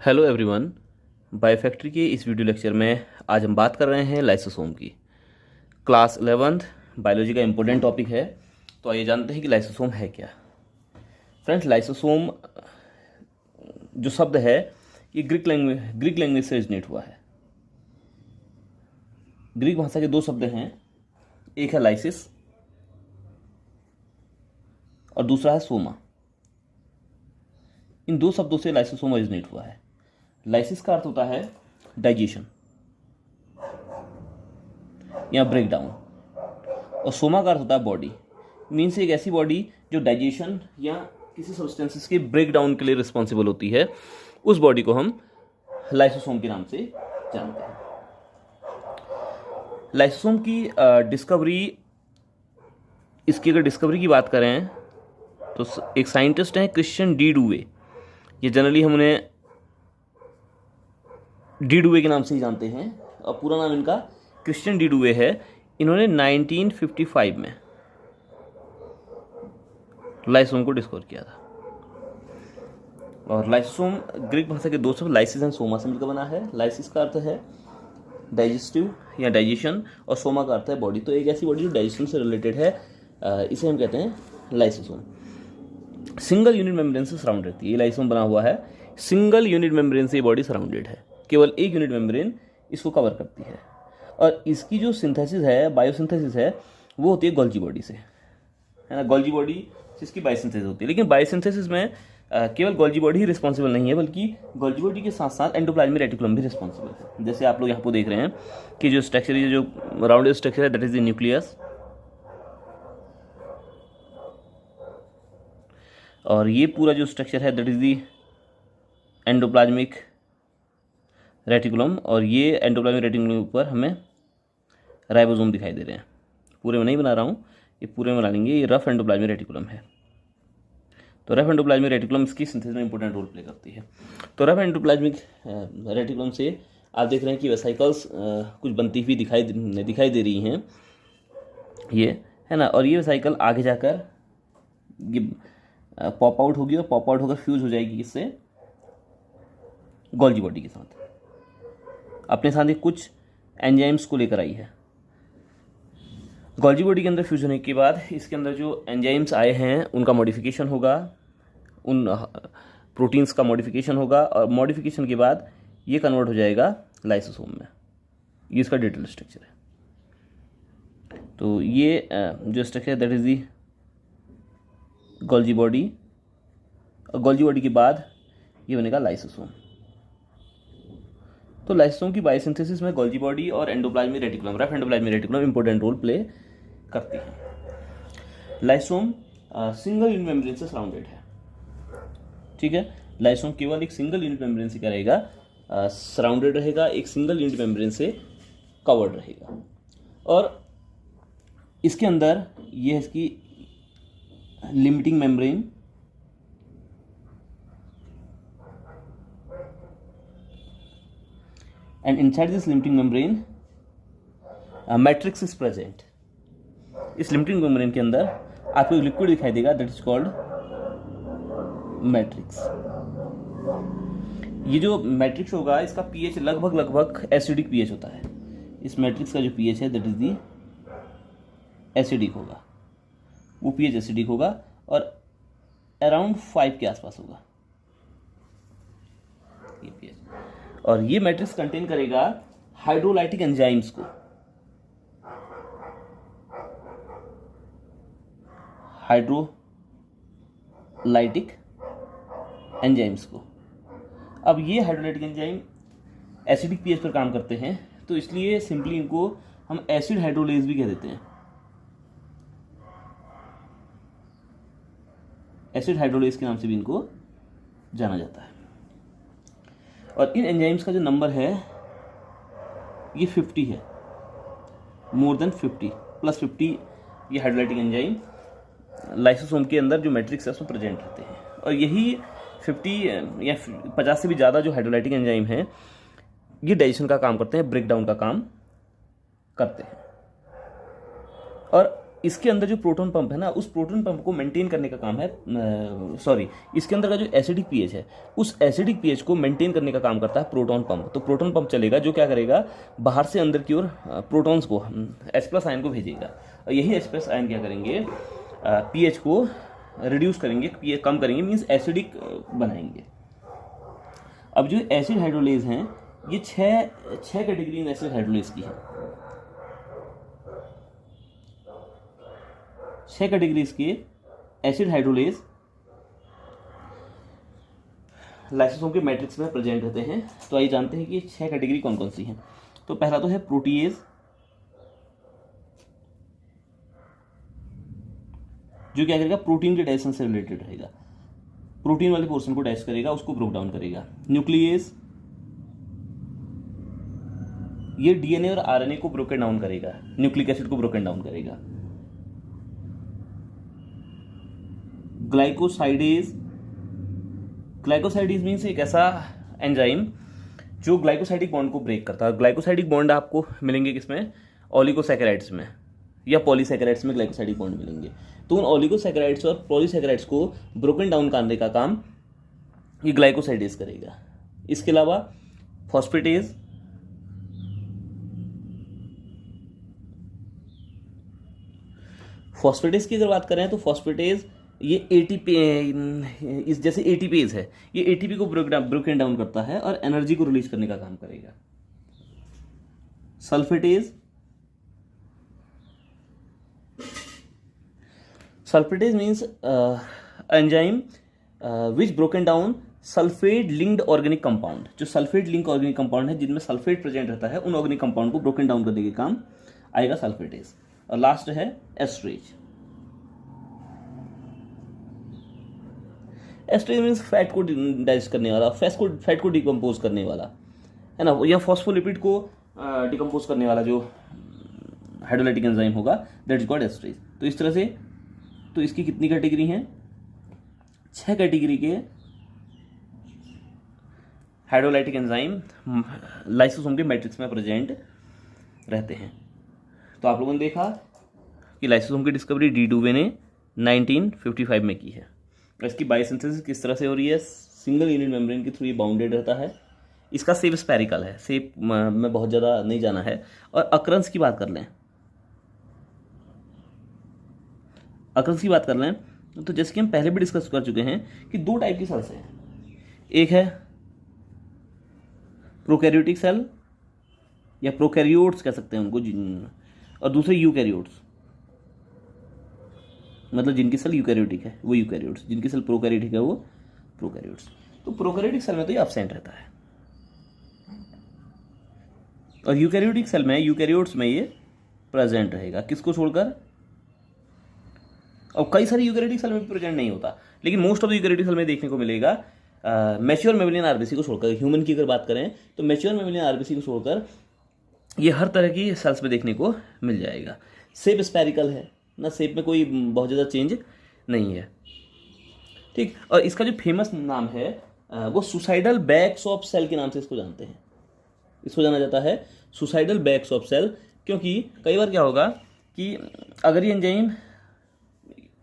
Hello everyone. बायोफैक्ट्री के इस video lecture में आज हम बात कर रहे हैं लाइसोसोम की। क्लास 11th बायोलॉजी का इम्पोर्टेंट टॉपिक है। तो आइए जानते हैं कि लाइसोसोम है क्या। फ्रेंड्स, लाइसोसोम जो शब्द है ये ग्रीक लैंग्वेज से ओरिजिनेट हुआ है। ग्रीक भाषा के दो शब्द हैं, एक है लाइसिस और दूसरा है सोमा। इन दो शब्दों से लाइसोसोम ओरिजिनेट हुआ है। लाइसिस का अर्थ होता है डाइजेशन या ब्रेक डाउन, और सोमा का अर्थ होता है बॉडी। मीन्स एक ऐसी बॉडी जो डाइजेशन या किसी सब्सटेंसेस के ब्रेक डाउन के लिए रिस्पॉन्सिबल होती है, उस बॉडी को हम लाइसोसोम के नाम से जानते हैं। लाइसोसोम की डिस्कवरी, इसकी अगर डिस्कवरी की बात करें तो एक साइंटिस्ट हैं क्रिश्चियन डी डुवे। ये जनरली हम उन्हें डी डुवे के नाम से ही जानते हैं और पूरा नाम इनका क्रिश्चियन डी डुवे है। इन्होंने 1955 में लाइसोसोम को डिस्कवर किया था। और लाइसोसोम ग्रीक भाषा के दो शब्द लाइसिस एंड सोमा से मिलकर बना है। लाइसिस का अर्थ है डाइजेस्टिव या डाइजेशन और सोमा का अर्थ है बॉडी। तो एक ऐसी बॉडी जो डाइजेशन से रिलेटेड है, इसे हम कहते हैं लाइसोसोम। सिंगल यूनिट मेम्ब्रेन से सराउंड रहती है। ये लाइसोसोम बना हुआ है सिंगल यूनिट मेम्ब्रेन से, ये बॉडी सराउंडेड है। केवल एक यूनिट मेम्ब्रेन इसको कवर करती है। और इसकी जो सिंथेसिस है, बायोसिंथेसिस है, वो होती है गोल्जी बॉडी से, है ना। गोल्जी बॉडी जिसकी बायोसिंथेसिस होती है। लेकिन बायोसिंथेसिस में केवल गोल्जी बॉडी ही रिस्पॉन्सिबल नहीं है, बल्कि गोल्जी बॉडी के साथ साथ एंडोप्लाज्मिक रेटिकुलम भी रिस्पॉन्सिबल है। जैसे आप लोग यहाँ पर देख रहे हैं कि जो स्ट्रक्चर, ये जो राउंडेड स्ट्रक्चर है, दैट इज द न्यूक्लियस। और ये पूरा जो स्ट्रक्चर है that is the endoplasmic reticulum. और ये एंडोप्लाज्मिक रेटिकुलम के ऊपर हमें राइबोसोम दिखाई दे रहे हैं। पूरे में नहीं बना रहा हूँ, ये पूरे में बना लेंगे। ये रफ एंडोप्लाज्मिक रेटिकुलम है। तो रफ एंडोप्लाज्मिक रेटिकुलम इसकी सिंथेसिस में इंपॉर्टेंट रोल प्ले करती है। तो रफ एंडोप्लाज्मिक रेटिकुलम से आप देख रहे हैं कि वेसाइकल्स कुछ बनती हुई दिखाई दे रही हैं, ये है ना। और ये वेसाइकल आगे जाकर ये पॉप आउट होगी और पॉप आउट होकर फ्यूज हो जाएगी इससे गोल्जी बॉडी के साथ। अपने साथ ही कुछ एंजाइम्स को लेकर आई है। गोल्जी बॉडी के अंदर फ्यूज होने के बाद इसके अंदर जो एंजाइम्स आए हैं उनका मॉडिफिकेशन होगा, उन प्रोटीन्स का मॉडिफिकेशन होगा, और मॉडिफिकेशन के बाद ये कन्वर्ट हो जाएगा लाइसोसोम में। ये इसका डिटेल स्ट्रक्चर है। तो ये जो स्ट्रक्चर है that is the Golgi body. और गोल्जी बॉडी के बाद ये बनेगा लाइसोसोम। तो लाइसोसोम की बायोसिंथेसिस में गोल्जी बॉडी और endoplasmic reticulum, rough endoplasmic reticulum important role play करती है। लाइसोसोम सिंगल यूनिट मेम्ब्रेन से सराउंडेड है, ठीक है। लाइसोसोम केवल एक सिंगल यूनिट मेम्ब्रेन से क्या रहेगा, सराउंडेड रहेगा, एक सिंगल यूनिट मेम्ब्रेन से कवर्ड रहेगा। और इसके अंदर ये है इसकी limiting membrane, and inside this limiting membrane matrix is present। इस लिमिटिंग मेम्ब्रेन के अंदर आपको एक लिक्विड दिखाई देगा दैट इज कॉल्ड मैट्रिक्स। ये जो मैट्रिक्स होगा इसका पीएच लगभग एसिडिक पीएच होता है। इस मैट्रिक्स का जो पीएच है दैट इज दी एसिडिक होगा, वो पीएच एसिडिक होगा और अराउंड 5 के आसपास होगा ये पीएच। और ये मैट्रिक्स कंटेन करेगा हाइड्रोलाइटिक एंजाइम्स को, हाइड्रोलाइटिक एंजाइम्स को। अब ये हाइड्रोलाइटिक एंजाइम एसिडिक पीएच पर काम करते हैं, तो इसलिए सिंपली इनको हम एसिड हाइड्रोलेज भी कह देते हैं। एसिड हाइड्रोलेज के नाम से भी इनको जाना जाता है। और इन एंजाइम्स का जो नंबर है ये 50 है, मोर देन 50 प्लस 50 ये हाइड्रोलाइटिक एंजाइम लाइसोसोम के अंदर जो मैट्रिक्स है उसमें प्रेजेंट रहते हैं। और यही 50 या 50 से भी ज़्यादा जो हाइड्रोलाइटिक एंजाइम हैं ये डाइजेशन का काम करते हैं, ब्रेक डाउन का काम करते हैं। और इसके अंदर जो प्रोटॉन पंप है ना, उस प्रोटॉन पंप को मेंटेन करने का काम है, सॉरी, इसके अंदर का जो एसिडिक पीएच है, उस एसिडिक पीएच को मेंटेन करने का काम करता है प्रोटॉन पंप। तो प्रोटॉन पंप चलेगा जो क्या करेगा, बाहर से अंदर की ओर प्रोटॉन्स को, H+ आयन को भेजेगा, और यही H+ आयन क्या करेंगे, पीएच को रिड्यूस करेंगे, कम करेंगे, मीन्स एसिडिक बनाएंगे। अब जो एसिड हाइड्रोलेज हैं, ये छह कैटेगरी इन एसिड हाइड्रोलेज की है। 6 कैटेगरीज के एसिड हाइड्रोलेज लाइसोसोम के मैट्रिक्स में प्रेजेंट रहते हैं। तो आइए जानते हैं कि 6 कैटेगरी कौन कौन सी हैं। तो पहला तो है प्रोटीएज, जो क्या करेगा, प्रोटीन के डाइजेशन से रिलेटेड रहेगा, प्रोटीन वाले पोर्शन को डाइजेस्ट करेगा, उसको ब्रोक डाउन करेगा। न्यूक्लियस, ये डीएनए और आरएनए को ब्रोकन डाउन करेगा, न्यूक्लिक एसिड को ब्रोकन डाउन करेगा। ग्लाइकोसाइडेज, ग्लाइकोसाइडेज मीन्स एक ऐसा एंजाइम जो ग्लाइकोसाइडिक बॉन्ड को ब्रेक करता है। ग्लाइकोसाइडिक बॉन्ड आपको मिलेंगे किसमें, ओलिगोसैकेराइड्स में या पॉलीसैकेराइड्स में ग्लाइकोसाइडिक बॉन्ड मिलेंगे। तो उन ओलिगोसैकेराइड्स और पॉलीसैकेराइड्स को ब्रोकन डाउन करने का काम ये ग्लाइकोसाइडेज करेगा। इसके अलावा फॉस्फेटेज, फॉस्फेटेज की अगर बात करें तो फॉस्फेटेज ये एटीपी, इस जैसे एटीपीज है, ये एटीपी को ब्रोकन डाउन करता है और एनर्जी को रिलीज करने का काम करेगा। Sulfatase, sulfatase means enzyme which broken down sulfate linked organic compound. जो सल्फेट लिंक ऑर्गेनिक कंपाउंड है जिनमें सल्फेट प्रेजेंट रहता है, उन ऑर्गेनिक कंपाउंड को ब्रोकन डाउन करने के काम आएगा सल्फेटेज। और लास्ट है एस्ट्रेज। एस्ट्रेज मीन्स फैट को डाइजेस्ट करने वाला, फैट को डिकम्पोज करने वाला है ना, या फॉस्फोलिपिड को डिकम्पोज करने वाला जो हाइड्रोलाइटिक एंजाइम होगा, दैट इज कॉल्ड एस्ट्रेज। तो इस तरह से, तो इसकी कितनी कैटेगरी हैं, 6 कैटेगरी के हाइड्रोलाइटिक एंजाइम लाइसोसोम के मैट्रिक्स में प्रेजेंट रहते हैं। तो आप लोगों ने देखा कि लाइसोसोम की डिस्कवरी डी डुवे ने 1955 में की है। इसकी बायोसिंथेसिस किस तरह से हो रही है, सिंगल यूनिट मेम्ब्रेन के थ्रू ये बाउंडेड रहता है। इसका शेप स्पेरिकल है, शेप में बहुत ज़्यादा नहीं जाना है। और अक्रंस की बात कर लें, अक्रंस की बात कर लें तो जैसे कि हम पहले भी डिस्कस कर चुके हैं कि 2 टाइप की सेल्स हैं। एक है प्रोकैरियोटिक सेल या प्रोकैरियोट्स कह सकते हैं उनको, और दूसरे यूकैरियोट्स, मतलब जिनकी सेल यूकैरियोटिक है वो यूकैरियोट्स, जिनकी सेल प्रोकैरियोटिक है वो प्रोकैरियोट्स। तो प्रोकैरियोटिक सेल में तो ये एब्सेंट रहता है, और यूकैरियोटिक सेल में, यूकैरियोट्स में ये प्रेजेंट रहेगा। किसको छोड़कर, और कई सारी यूकैरियोटिक सेल में भी प्रेजेंट नहीं होता, लेकिन most of the eukaryotic cell में देखने को मिलेगा। मैच्योर मेमेलियन आरबीसी को छोड़कर, ह्यूमन की अगर बात करें तो मैच्योर मेमेलियन आरबीसी को छोड़कर ये हर तरह की सेल्स में देखने को मिल जाएगा। शेप स्पेरिकल है ना, शेप में कोई बहुत ज़्यादा चेंज नहीं है, ठीक। और इसका जो फेमस नाम है वो सुसाइडल बैग्स ऑफ सेल के नाम से इसको जानते हैं। इसको जाना जाता है सुसाइडल बैग्स ऑफ सेल, क्योंकि कई बार क्या होगा कि अगर ये एंजाइम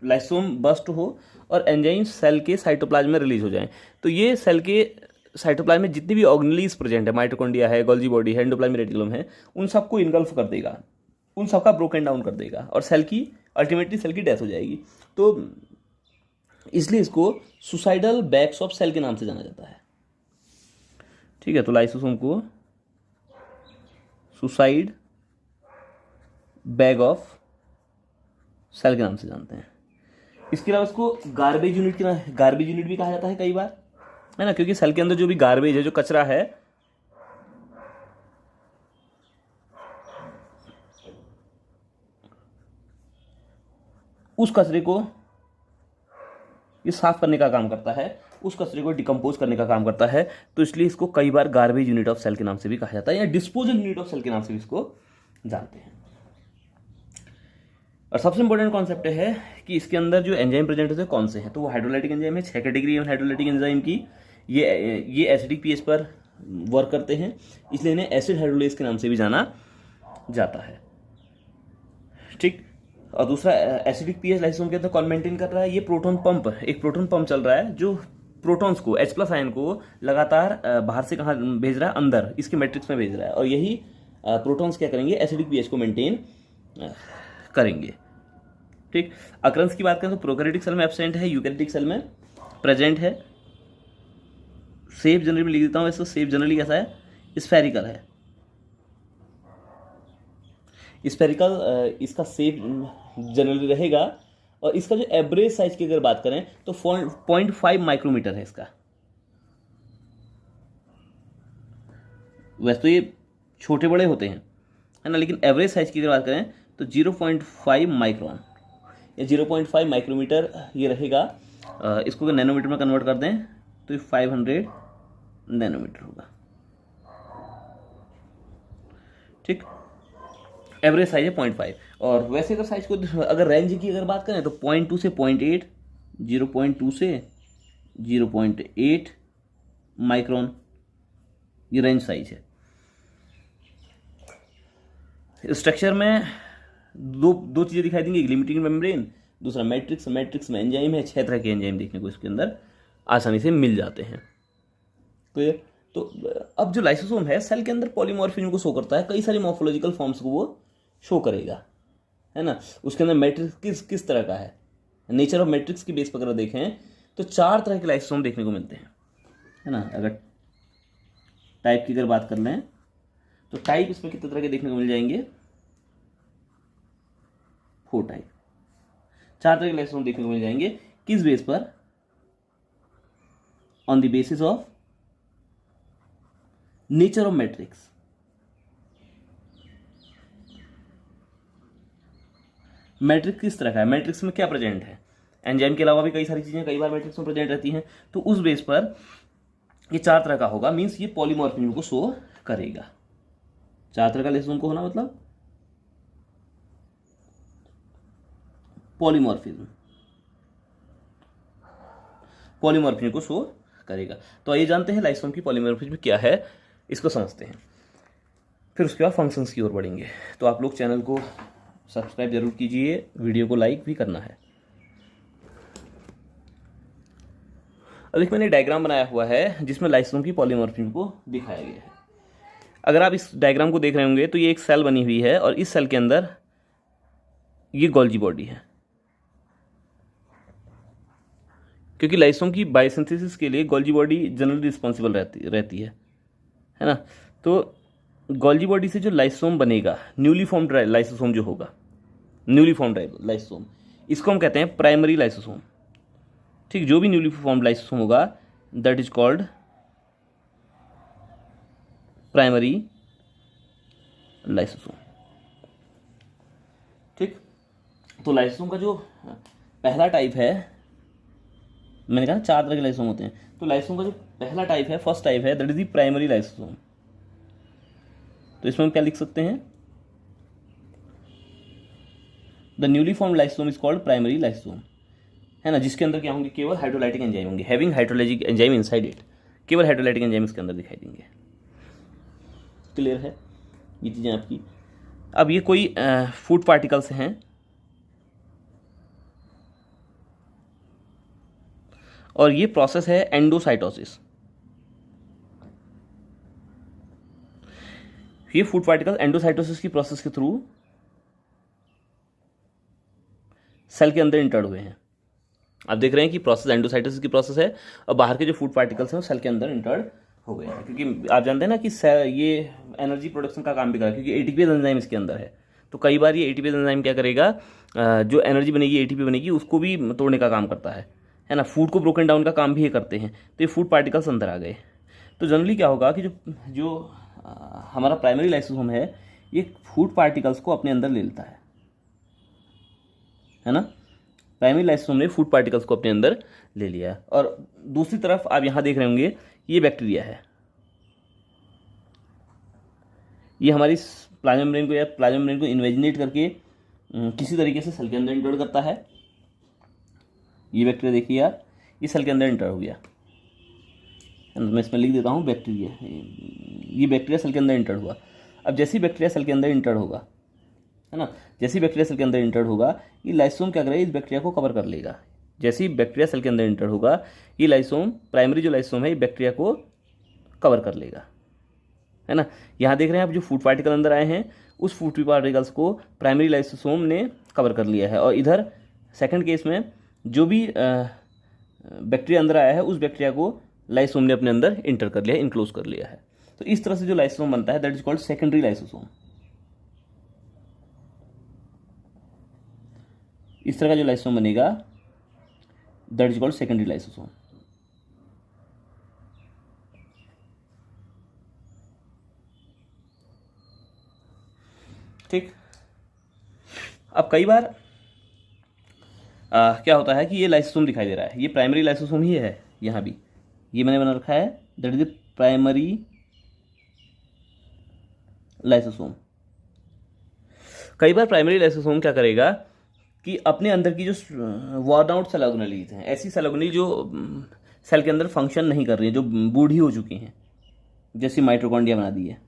लाइसोम बस्ट हो और एंजाइम सेल के साइटोप्लाज्म में रिलीज हो जाए, तो ये सेल के साइटोप्लाज्म में जितनी भी ऑर्गेनेलीज प्रेजेंट है, माइटोकॉन्ड्रिया है, गोल्जी बॉडी है, एंडोप्लाज्मिक रेटिकुलम है, उन सबको इनगल्फ कर देगा, उन सबका ब्रोकन डाउन कर देगा, और सेल की अल्टीमेटली सेल की डेथ हो जाएगी। तो इसलिए इसको सुसाइडल बैग्स ऑफ सेल के नाम से जाना जाता है, ठीक है। तो लाइसोसोम को सुसाइड बैग ऑफ सेल के नाम से जानते हैं। इसके अलावा इसको गार्बेज यूनिट भी कहा जाता है कई बार, है ना, क्योंकि सेल के अंदर जो भी गार्बेज है, जो कचरा है, उस कचरे को ये साफ करने का काम करता है, उस कचरे को डिकम्पोज करने का काम करता है। तो इसलिए इसको कई बार गार्बेज यूनिट ऑफ सेल के नाम से भी कहा जाता है, या डिस्पोजल यूनिट ऑफ सेल के नाम से भी इसको जानते हैं। और सबसे इंपॉर्टेंट कॉन्सेप्ट है कि इसके अंदर जो एंजाइम प्रेजेंट होते हैं कौन से हैं, तो वो हाइड्रोलाइटिक एंजाइम है। 6 कैटेगरी है हाइड्रोलाइटिक एंजाइम की। ये एसिडिक पीएच पर वर्क करते हैं, इसलिए इन्हें एसिड हाइड्रोलेज के नाम से भी जाना जाता है, ठीक। और दूसरा एसिडिक पीएच लाइसोसोम के अंदर कौन मेंटेन कर रहा है, ये प्रोटॉन पंप, एक प्रोटॉन पंप चल रहा है जो प्रोटॉन्स को H+ आयन को लगातार बाहर से कहाँ भेज रहा है, अंदर इसके मैट्रिक्स में भेज रहा है, और यही प्रोटॉन्स क्या करेंगे, एसिडिक पीएच को मेंटेन करेंगे। ठीक, अक्रंस की बात करें तो प्रोकैरियोटिक सेल में एब्सेंट है, यूकैरियोटिक सेल में प्रेजेंट है। शेप जनरली में लिख देता हूँ इसको, शेप जनरली कैसा है, स्फेरिकल है। स्फेरिकल इसका शेप जनरली रहेगा, और इसका जो एवरेज साइज की अगर बात करें तो 0.5 माइक्रोमीटर है इसका। वैसे तो ये छोटे बड़े होते हैं, है ना, लेकिन एवरेज साइज की अगर बात करें तो 0.5 माइक्रोन या 0.5 माइक्रोमीटर ये रहेगा। इसको अगर नैनोमीटर में कन्वर्ट कर दें तो ये 500 नैनोमीटर होगा। ठीक, एवरेज साइज है 0.5। और वैसे अगर साइज को अगर रेंज की अगर बात करें तो 0.2 से 0.8, 0.2 से 0.8 माइक्रोन, ये रेंज साइज है। स्ट्रक्चर में दो चीज़ें दिखाई देंगी, एक लिमिटिंग मेम्ब्रेन, दूसरा मैट्रिक्स। मैट्रिक्स में एंजाइम है, 6 तरह के एंजाइम देखने को इसके अंदर आसानी से मिल जाते हैं। क्लियर? तो अब जो लाइसोसोम है सेल के अंदर पॉलीमॉर्फिज्म को शो करता है, कई सारी मॉर्फोलॉजिकल फॉर्म्स को वो शो करेगा, है ना। उसके अंदर मैट्रिक्स किस तरह का है, नेचर ऑफ मैट्रिक्स की बेस पर अगर देखें तो 4 तरह के लाइसोसोम देखने को मिलते हैं, है ना। अगर टाइप की अगर बात कर लें तो टाइप इसमें कितने तरह के देखने को मिल जाएंगे, 4 टाइप, 4 तरह के लाइसोसोम देखने को मिल जाएंगे। किस बेस पर, on the basis of nature of matrix. Matrix किस तरह का है, मैट्रिक्स में क्या प्रेजेंट है, एंजाइम के अलावा भी कई सारी चीजें कई बार मैट्रिक्स में प्रेजेंट रहती हैं, तो उस बेस पर ये 4 तरह का होगा। मींस ये पॉलीमॉर्फिज्म को शो करेगा। 4 तरह का लाइसोसोम को होना मतलब पॉलीमॉर्फिज्म को शो करेगा। तो आइए जानते हैं लाइसोसोम की पॉलीमॉर्फिज्म क्या है, इसको समझते हैं, फिर उसके बाद फंक्शंस की ओर बढ़ेंगे। तो आप लोग चैनल को सब्सक्राइब जरूर कीजिए, वीडियो को लाइक भी करना है। अब एक मैंने डायग्राम बनाया हुआ है जिसमें लाइसोसोम की पॉलीमॉर्फिज्म को दिखाया गया है। अगर आप इस डायग्राम को देख रहे होंगे तो ये एक सेल बनी हुई है, और इस सेल के अंदर ये गोल्जी बॉडी है, क्योंकि लाइसोसोम की बायोसिंथेसिस के लिए गोल्जी बॉडी जनरली रिस्पॉन्सिबल रहती है ना। तो गोल्जी बॉडी से जो लाइसोसोम बनेगा, न्यूली फॉर्म्ड लाइसोसोम जो होगा, न्यूली फॉर्म्ड लाइसोसोम, इसको हम कहते हैं प्राइमरी लाइसोसोम। ठीक, जो भी न्यूली फॉर्म्ड लाइसोसोम होगा that is called primary lysosome. ठीक, तो लाइसोसोम का जो पहला टाइप है, मैंने कहा 4 तरह के लाइसोसोम होते हैं, तो लाइसोसोम का जो पहला टाइप है, फर्स्ट टाइप है, that is the primary lysosome. तो इसमें हम क्या लिख सकते हैं, the newly formed lysosome is called primary lysosome, है ना, जिसके अंदर क्या होंगे, केवल हाइड्रोलाइटिक एंजाइम होंगे, having hydrologic enzyme inside it, केवल हाइड्रोलाइटिक एंजाइम इसके अंदर दिखाई देंगे। क्लियर है ये चीज़ें आपकी। अब ये कोई फूड पार्टिकल्स हैं, और ये प्रोसेस है एंडोसाइटोसिस। ये फूड पार्टिकल एंडोसाइटोसिस की प्रोसेस के थ्रू सेल के अंदर इंटर्ड हुए हैं। आप देख रहे हैं कि प्रोसेस एंडोसाइटोसिस की प्रोसेस है, और बाहर के जो फूड पार्टिकल्स हैं वो सेल के अंदर इंटर्ड हो गए हैं, क्योंकि आप जानते हैं ना कि ये एनर्जी प्रोडक्शन का काम भी करेगा, क्योंकि एटीपीएस एंजाइम इसके अंदर है। तो कई बार ये एटीपीएस एंजाइम क्या करेगा, जो एनर्जी बनेगी, एटीपी बनेगी, उसको भी तोड़ने का काम करता है ना। फूड को ब्रोकन डाउन का काम भी ये करते हैं। तो ये फूड पार्टिकल्स अंदर आ गए। तो जनरली क्या होगा कि जो हमारा प्राइमरी लाइसोसोम है, ये फूड पार्टिकल्स को अपने अंदर ले लेता है ना। प्राइमरी लाइसोसोम ने फूड पार्टिकल्स को अपने अंदर ले लिया। और दूसरी तरफ आप यहाँ देख रहे होंगे, ये बैक्टीरिया है, ये हमारी प्लाज्मा मेम्ब्रेन को इन्वेजिनेट करके किसी तरीके से सेल के अंदर इंटर करता है। ये बैक्टीरिया देखिए आप, ये सेल के अंदर इंटर हो गया, मैं इसमें लिख देता हूँ बैक्टीरिया। ये बैक्टीरिया सेल के अंदर इंटर हुआ। अब जैसे ही बैक्टीरिया सेल के अंदर इंटर होगा, है ना। जैसे ही बैक्टीरिया सेल के अंदर इंटर होगा, ये लाइसोम क्या करेगा, इस बैक्टीरिया को कवर कर लेगा। जैसे ही बैक्टीरिया सेल के अंदर इंटर होगा, ये लाइसोम, प्राइमरी जो लाइसोम है, ये बैक्टीरिया को कवर कर लेगा, है ना। यहाँ देख रहे हैं आप, जो फूड पार्टिकल अंदर आए हैं, उस फूड पार्टिकल्स को प्राइमरी लाइसोसोम ने कवर कर लिया है। और इधर सेकंड केस में जो भी बैक्टीरिया अंदर आया है, उस बैक्टीरिया को लाइसोम ने अपने अंदर इंटर कर लिया है, इनक्लोज कर लिया है। तो इस तरह से जो लाइसोसोम बनता है, that is called secondary lysosome. इस तरह का जो लाइसोसोम बनेगा, that is called secondary lysosome. ठीक। अब कई बार क्या होता है कि ये लाइसोसोम दिखाई दे रहा है, ये प्राइमरी लाइसोसोम ही है, यहाँ भी ये मैंने बना रखा है, that is the primary lysosome. कई बार प्राइमरी लाइसोसोम क्या करेगा कि अपने अंदर की जो वॉर्न आउट सेल ऑर्गेनेलीज हैं, ऐसी सेल ऑर्गेनेल जो सेल के अंदर फंक्शन नहीं कर रही है, जो बूढ़ी हो चुकी हैं, जैसी माइटोकॉन्ड्रिया बना दी है,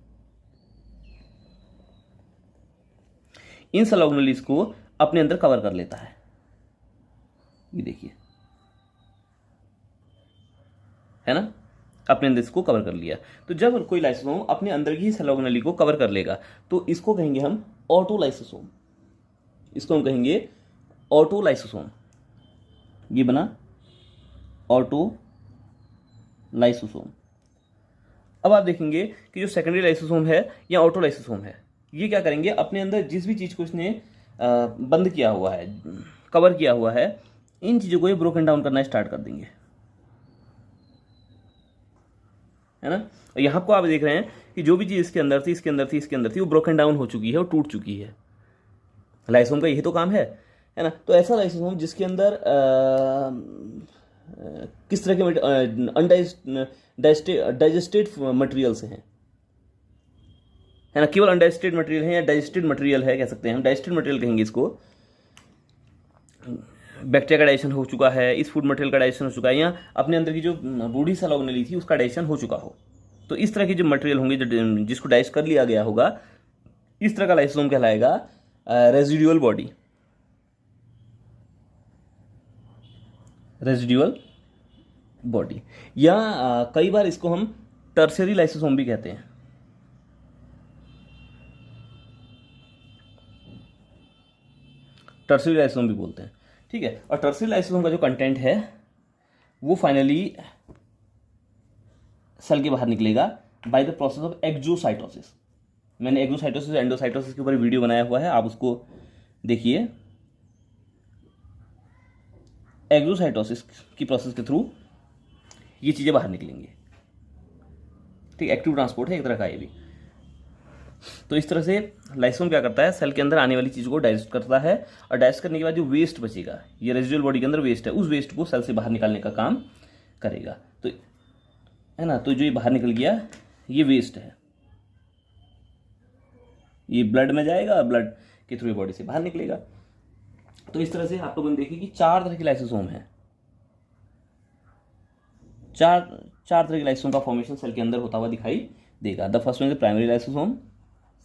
इन सेल ऑर्गेनेलीज को अपने अंदर कवर कर लेता है। ये देखिए, है ना, अपने अंदर इसको कवर कर लिया। तो जब कोई लाइसोसोम अपने अंदर की सेल ऑर्गेनेली को कवर कर लेगा, तो इसको कहेंगे हम ऑटोलाइसोसोम। इसको हम कहेंगे ऑटोलाइसोसोम। ये बना ऑटोलाइसोसोम। अब आप देखेंगे कि जो सेकेंडरी लाइसोसोम है या ऑटोलाइसोसोम है, ये क्या करेंगे, अपने अंदर जिस भी चीज़ को इसने बंद किया हुआ है, कवर किया हुआ है, इन चीज़ों को ये ब्रोकन डाउन करना स्टार्ट कर देंगे, है ना। और यहाँ को आप देख रहे हैं कि जो भी चीज़ इसके अंदर थी, इसके अंदर थी, इसके अंदर थी, वो ब्रोकन डाउन हो चुकी है और टूट चुकी है। लाइसोसोम का यही तो काम है ना। तो ऐसा लाइसोसोम जिसके अंदर किस तरह के डाइजेस्टेड मटेरियल्स हैं, है ना, केवल अनडाइजेस्टेड मटेरियल है या डाइजेस्टेड मटेरियल है, कह सकते हैं हम, डाइजेस्टेड मटेरियल कहेंगे इसको। बैक्टीरिया का डाइजेशन हो चुका है, इस फूड मटेरियल का डाइजेशन हो चुका है, या अपने अंदर की जो बूढ़ी सेल ऑर्गेनेली थी उसका डाइजेशन हो चुका हो, तो इस तरह के जो मटेरियल होंगे, जो जिसको डाइजेस्ट कर लिया गया होगा, इस तरह का लाइसोसोम कहलाएगा रेजिडुअल बॉडी। रेजिडुअल बॉडी, या कई बार इसको हम टर्शियरी लाइसोसोम भी कहते हैं। टर्शियरी लाइसोसोम भी बोलते हैं, ठीक है। और टर्शियरी लाइसोसोम का जो कंटेंट है, वो फाइनली सेल के बाहर निकलेगा by the process of exocytosis. मैंने एक्सोसाइटोसिस एंडोसाइटोसिस के ऊपर वीडियो बनाया हुआ है, आप उसको देखिए। एक्सोसाइटोसिस की प्रोसेस के थ्रू ये चीज़ें बाहर निकलेंगी, ठीक। एक्टिव ट्रांसपोर्ट है एक तरह का ये भी। तो इस तरह से लाइसोसोम क्या करता है, सेल के अंदर आने वाली चीज़ को डाइजेस्ट करता है, और डाइजेस्ट करने के बाद जो वेस्ट बचेगा, ये रेजिडुअल बॉडी के अंदर वेस्ट है, उस वेस्ट को सेल से बाहर निकालने का काम करेगा। तो है ना, तो जो ये बाहर निकल गया, ये वेस्ट है, ये ब्लड में जाएगा, ब्लड के थ्रू बॉडी से बाहर निकलेगा। तो इस तरह से आप लोगों ने देखिए कि 4 तरह के लाइसोसोम है। 4 तरह के लाइसोसोम का फॉर्मेशन सेल के अंदर होता हुआ दिखाई देगा। The first one is primary lysosome,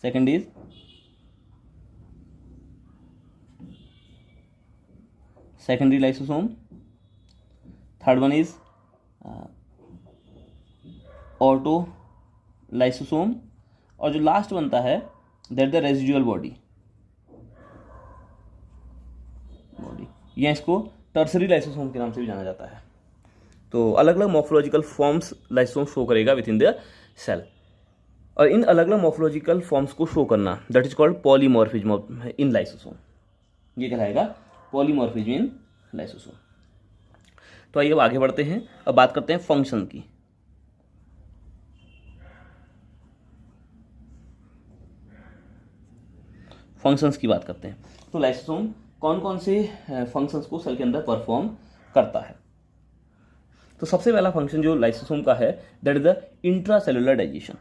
second is secondary lysosome, third one is auto lysosome, और जो लास्ट बनता है दैट द रेजिडुअल बॉडी, या इसको टर्सरी लाइसोसोम के नाम से भी जाना जाता है। तो अलग अलग मॉर्फोलॉजिकल फॉर्म्स लाइसोसोम शो करेगा विद इन द सेल, और इन अलग अलग मॉर्फोलॉजिकल फॉर्म्स को शो करना, that is called polymorphism in lysosome. ये कहलाएगा पॉलीमॉर्फिज्म इन लाइसोसोम। तो आइए अब आगे बढ़ते हैं, अब बात करते हैं फंक्शन की। फंक्शंस की बात करते हैं। तो लाइसोसोम कौन कौन से फंक्शंस को सेल के अंदर परफॉर्म करता है। तो सबसे पहला फंक्शन जो लाइसोसोम का है, that is the intracellular digestion.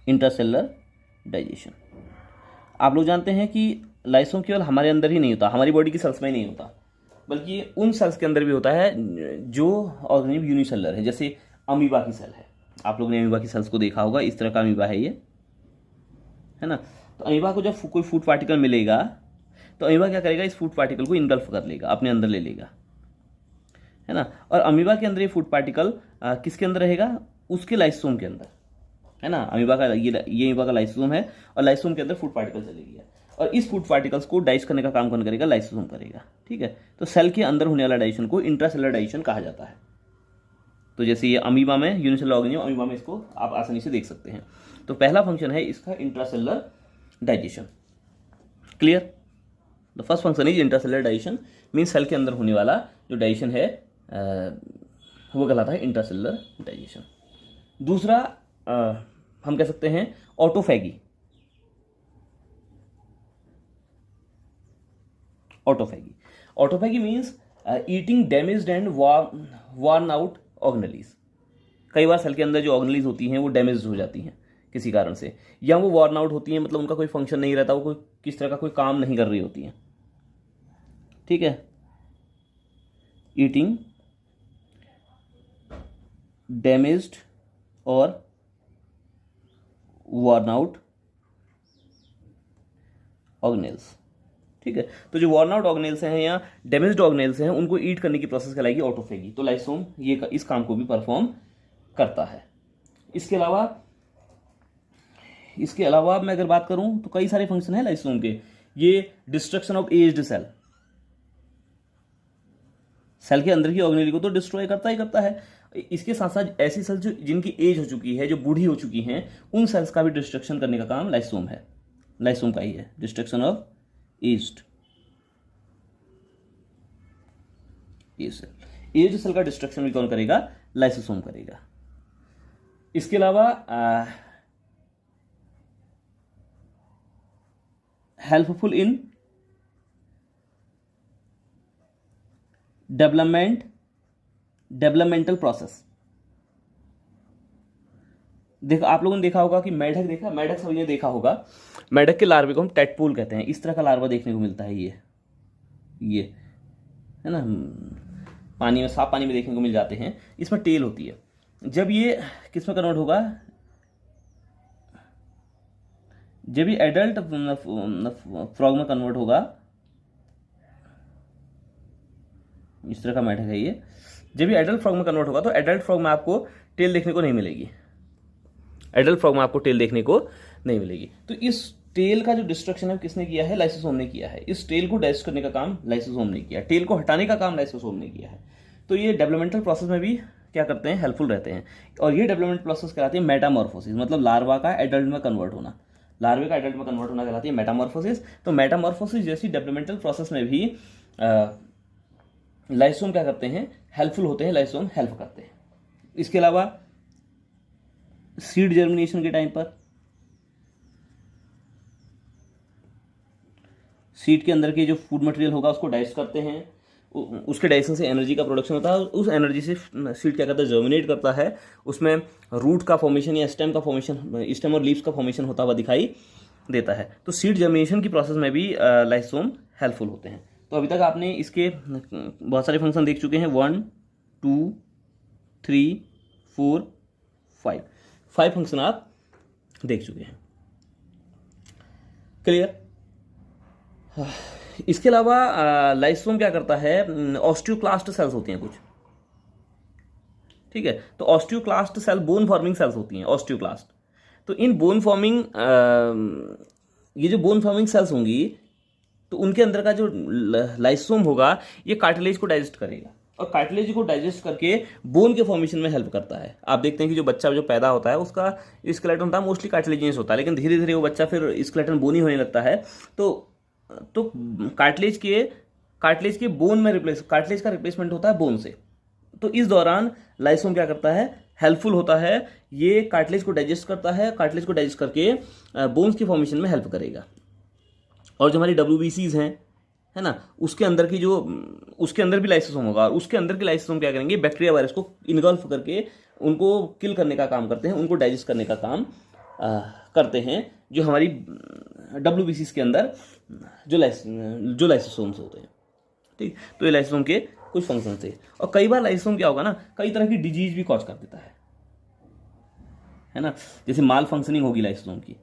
Intracellular digestion, आप लोग जानते हैं कि लाइसोसोम केवल हमारे अंदर ही नहीं होता, हमारी बॉडी की सेल्स में ही नहीं होता, बल्कि उन सेल्स के अंदर भी होता है जो ऑर्गेनिज्म यूनिसेलुलर है, जैसे अमीबा की सेल है। आप लोगों ने अमीबा की सेल्स को देखा होगा, इस तरह का अमीबा है ये, है ना। तो अमीबा को जब कोई फूड पार्टिकल मिलेगा तो अमीबा क्या करेगा, इस फूड पार्टिकल को इनगल्फ कर लेगा, अपने अंदर ले लेगा, है ना। और अमीबा के अंदर ये फूड पार्टिकल किसके अंदर रहेगा, उसके लाइसोम के अंदर, है ना। अमीबा का ये अमीबा का लाइसोम है और लाइसोम के अंदर फूड पार्टिकल चले गया और इस फूड पार्टिकल्स को डाइजेस्ट करने का काम कौन करेगा, लाइसोसोम करेगा, ठीक है। तो सेल के अंदर होने वाला डाइजेशन को इंट्रासेलुलर डाइजेशन कहा जाता है। तो जैसे ये अमीबा में यूनिसेलुलर ऑर्गेनिज्म, अमीबा में इसको आप आसानी से देख सकते हैं। तो पहला फंक्शन है इसका intracellular digestion. Clear? The first function is intracellular digestion, mean cell के अंदर होने वाला जो डाइजेशन है वो कहलाता है इंट्रासेलुलर डाइजेशन। दूसरा हम कह सकते हैं autophagy. Autophagy means eating damaged and worn out organelles. कई बार सेल के अंदर जो ऑर्गेनेलीज होती हैं वो डैमेज हो जाती हैं किसी कारण से, या वो वर्न आउट होती हैं, मतलब उनका कोई फंक्शन नहीं रहता, वो कोई किस तरह का कोई काम नहीं कर रही होती हैं, ठीक है। ईटिंग डैमेज्ड और वर्न आउट ऑर्गेनेल्स, ठीक है। तो जो वर्न आउट ऑर्गेनेल्स हैं या डैमेज्ड ऑर्गेनेल्स हैं उनको ईट करने की प्रोसेस कहलाएगी ऑटोफेगी। तो लाइसोम ये इस काम को भी परफॉर्म करता है। इसके अलावा मैं अगर बात करूं तो कई सारे फंक्शन है लाइसोम के। ये डिस्ट्रक्शन ऑफ एज्ड सेल के अंदर की ऑर्गेनेल को तो डिस्ट्रॉय करता ही करता है। इसके साथ साथ ऐसी सेल्स जो जिनकी एज हो चुकी है, जो बूढ़ी हो चुकी हैं, उन सेल्स का भी डिस्ट्रक्शन करने का काम लाइसोम है, लाइसोम का ही है। डिस्ट्रक्शन ऑफ एज्ड सेल का डिस्ट्रक्शन भी कौन करेगा, लाइसोसोम करेगा। इसके अलावा हेल्पफुल इन डेवलपमेंटल प्रोसेस। देखो आप लोगों ने देखा होगा कि मेढक सभी ने देखा होगा, मेढक के लार्वे को हम टेडपोल कहते हैं। इस तरह का लार्वा देखने को मिलता है, ये है ना, पानी में, साफ पानी में देखने को मिल जाते हैं। इसमें टेल होती है। जब ये किस में कन्वर्ट होगा, जब ये एडल्ट फ्रॉग में कन्वर्ट होगा, इस तरह का मेढक है ये, जब ये एडल्ट फ्रॉग में कन्वर्ट होगा तो एडल्ट फ्रॉग में आपको टेल देखने को नहीं मिलेगी, एडल्ट फ्रॉग में आपको टेल देखने को नहीं मिलेगी। तो इस टेल का जो डिस्ट्रक्शन है किसने किया है, लाइसोसोम ने किया है। इस टेल को डाइजेस्ट करने का काम लाइसोसोम ने किया, टेल को हटाने का काम लाइसोसोम ने किया है। तो ये डेवलपमेंटल प्रोसेस में भी क्या करते हैं, हेल्पफुल रहते हैं। और ये डेवलपमेंट प्रोसेस कहलाती है मेटामॉर्फोसिस, मतलब लार्वा का एडल्ट में कन्वर्ट होना, लार्वे का एडल्ट में कन्वर्ट होना कहलाती है मेटामॉर्फोसिस। तो मेटामॉर्फोसिस जैसी डेवलपमेंटल प्रोसेस में भी लाइसोम क्या करते हैं, हेल्पफुल होते हैं, लाइसोम हेल्प करते हैं। इसके अलावा सीड जर्मिनेशन के टाइम पर सीड के अंदर के जो फूड मटेरियल होगा उसको डाइजेस्ट करते हैं, उसके डाइजेशन से एनर्जी का प्रोडक्शन होता है, उस एनर्जी से सीड क्या करता है, जर्मिनेट करता है, उसमें रूट का फॉर्मेशन या स्टेम का फॉर्मेशन, स्टेम और लीव्स का फॉर्मेशन होता हुआ दिखाई देता है। तो सीड जर्मिनेशन की प्रोसेस में भी लाइसोम हेल्पफुल होते हैं। तो अभी तक आपने इसके बहुत सारे फंक्शन देख चुके हैं, 1 2 3 4 5 फंक्शन आप देख चुके हैं। क्लियर? इसके अलावा लाइसोम क्या करता है, ऑस्टियोक्लास्ट सेल्स होती हैं कुछ, ठीक है। तो osteoclast cell bone forming cells होती हैं, ऑस्टियोक्लास्ट। तो इन बोन फॉर्मिंग ये जो बोन फॉर्मिंग सेल्स होंगी तो उनके अंदर का जो लाइसोम होगा ये कार्टिलेज को डाइजेस्ट करेगा और कार्टिलेज को डाइजेस्ट करके बोन के फॉर्मेशन में हेल्प करता है। आप देखते हैं कि जो बच्चा जो पैदा होता है उसका स्केलेटन होता है मोस्टली कार्टिलेजियस होता है, लेकिन धीरे धीरे वो बच्चा फिर स्केलेटन बोनी होने लगता है। तो कार्टिलेज के बोन में कार्टिलेज का रिप्लेसमेंट होता है बोन से। तो इस दौरान लाइसोम क्या करता है, हेल्पफुल होता है, ये कार्टिलेज को डाइजेस्ट करता है, कार्टिलेज को डाइजेस्ट करके बोन्स की फॉर्मेशन में हेल्प करेगा। और जो हमारी WBCs हैं, है ना, उसके अंदर भी लाइसोसोम होगा और उसके अंदर के लाइसोसोम क्या करेंगे, बैक्टीरिया वायरस को इनगल्फ करके उनको किल करने का काम करते हैं, उनको डाइजेस्ट करने का काम करते हैं, जो हमारी WBCs के अंदर जो लाइसोसोम्स होते हैं, ठीक। तो ये लाइसोसोम के कुछ फंक्शन थे। और कई बार लाइसोसोम क्या होगा ना, कई तरह की डिजीज भी कॉज कर देता है, है ना। जैसे माल फंक्शनिंग होगी लाइसोसोम की,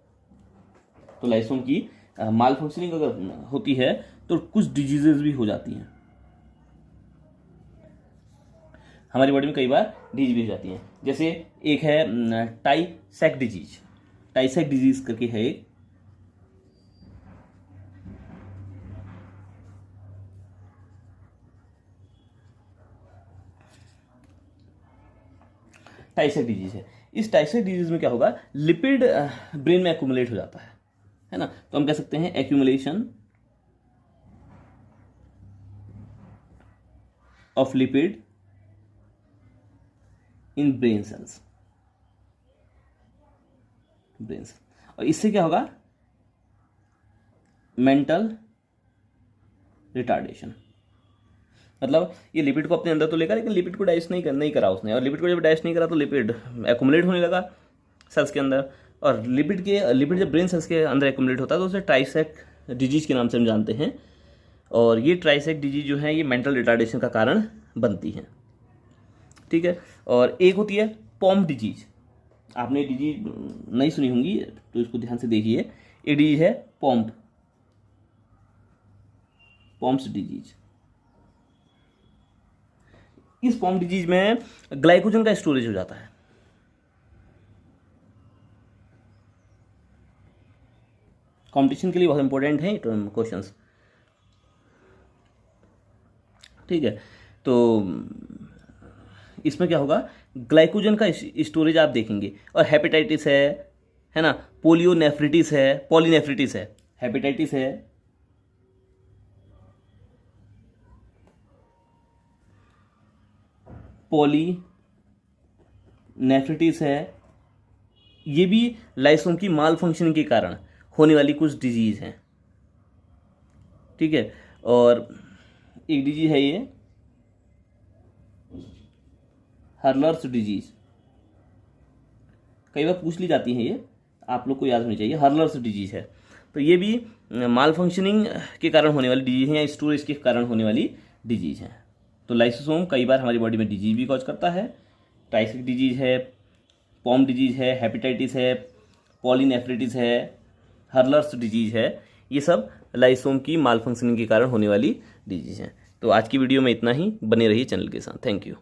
तो लाइसोसोम की माल फंक्शनिंग अगर होती है तो कुछ डिजीजेज भी हो जाती हैं हमारी बॉडी में, कई बार डिजीज भी हो जाती हैं। जैसे एक है टाई-सेक डिजीज, टाई-सेक डिजीज करके है एक, टाई-सेक डिजीज है। इस टाई-सेक डिजीज में क्या होगा, लिपिड ब्रेन में एक्यूमुलेट हो जाता है ना। तो हम कह सकते हैं accumulation of lipid in brain cells, और इससे क्या होगा, मेंटल रिटार्डेशन। मतलब ये लिपिड को अपने अंदर तो लेगा, लेकिन लिपिड को डाइजेस्ट नहीं करा उसने, और लिपिड को जब डाइजेस्ट नहीं करा तो लिपिड एक्यूमुलेट होने लगा सेल्स के अंदर, और लिपिड जब ब्रेन सेल्स के अंदर एक्यूमुलेट होता है तो उसे टाई-सेक डिजीज के नाम से हम जानते हैं। और ये टाई-सेक डिजीज जो है ये मेंटल रिटार्डेशन का कारण बनती है, ठीक है। और एक होती है पॉम डिजीज, आपने डिजीज नहीं सुनी होंगी तो इसको ध्यान से देखिए। एक डिजीज है पॉम्स डिजीज। इस पॉम डिजीज में ग्लाइकोजन का स्टोरेज हो जाता है, कंपटीशन के लिए बहुत इंपॉर्टेंट है क्वेश्चंस, ठीक है। तो इसमें क्या होगा, ग्लाइकोजन का स्टोरेज आप देखेंगे। और हेपेटाइटिस है ना, पॉलीनेफ्रिटिस है, हेपेटाइटिस है, पॉलीनेफ्रिटिस है, ये भी लाइसोसोम की माल फंक्शनिंग के कारण होने वाली कुछ डिजीज हैं, ठीक है। और एक डिजीज है ये हर्लर्स डिजीज, कई बार पूछ ली जाती है, ये आप लोग को याद होनी चाहिए, हर्लर्स डिजीज है। तो ये भी माल फंक्शनिंग के कारण होने वाली डिजीज है, या स्टोरेज के कारण होने वाली डिजीज है। तो लाइसोसोम कई बार हमारी बॉडी में डिजीज भी कॉज करता है, टाई-सेक डिजीज है, पॉम डिजीज है, हेपेटाइटिस है, पॉलीनेफ्रिटिस है, हर्लर्स डिजीज है, ये सब लाइसोसोम की माल फंक्शनिंग के कारण होने वाली डिजीज हैं। तो आज की वीडियो में इतना ही, बने रहिए चैनल के साथ। Thank you.